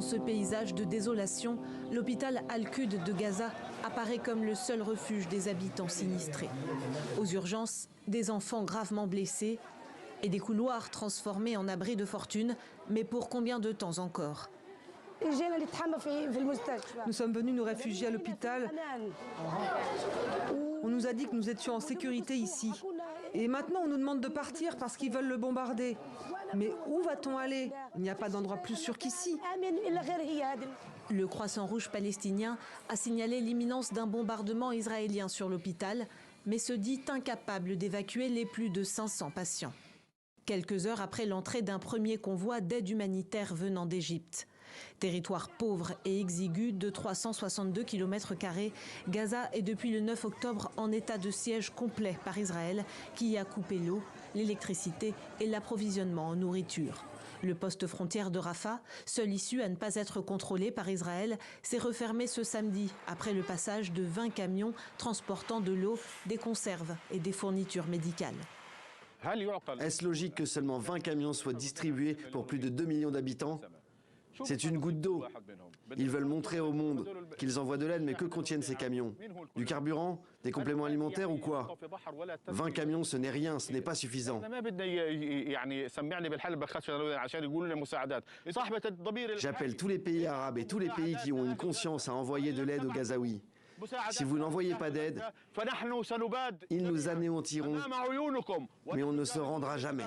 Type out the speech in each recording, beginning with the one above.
ce paysage de désolation, l'hôpital Al-Quds de Gaza apparaît comme le seul refuge des habitants sinistrés. Aux urgences, des enfants gravement blessés et des couloirs transformés en abris de fortune. Mais pour combien de temps encore? Nous sommes venus nous réfugier à l'hôpital. On nous a dit que nous étions en sécurité ici. Et maintenant, on nous demande de partir parce qu'ils veulent le bombarder. Mais où va-t-on aller? Il n'y a pas d'endroit plus sûr qu'ici. Le Croissant Rouge palestinien a signalé l'imminence d'un bombardement israélien sur l'hôpital, mais se dit incapable d'évacuer les plus de 500 patients. Quelques heures après l'entrée d'un premier convoi d'aide humanitaire venant d'Égypte. Territoire pauvre et exigu de 362 km², Gaza est depuis le 9 octobre en état de siège complet par Israël qui y a coupé l'eau, l'électricité et l'approvisionnement en nourriture. Le poste frontière de Rafah, seule issue à ne pas être contrôlée par Israël, s'est refermé ce samedi après le passage de 20 camions transportant de l'eau, des conserves et des fournitures médicales. Est-ce logique que seulement 20 camions soient distribués pour plus de 2 millions d'habitants? C'est une goutte d'eau. Ils veulent montrer au monde qu'ils envoient de l'aide, mais que contiennent ces camions? Du carburant? Des compléments alimentaires ou quoi? 20 camions, ce n'est rien, ce n'est pas suffisant. J'appelle tous les pays arabes et tous les pays qui ont une conscience à envoyer de l'aide aux Gazaouis. Si vous n'envoyez pas d'aide, ils nous anéantiront, mais on ne se rendra jamais.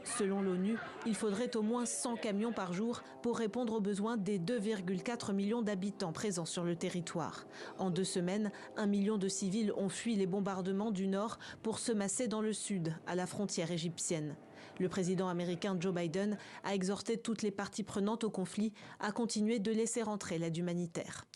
Selon l'ONU, il faudrait au moins 100 camions par jour pour répondre aux besoins des 2,4 millions d'habitants présents sur le territoire. En 2 semaines, 1 million de civils ont fui les bombardements du nord pour se masser dans le sud, à la frontière égyptienne. Le président américain Joe Biden a exhorté toutes les parties prenantes au conflit à continuer de laisser rentrer l'aide humanitaire.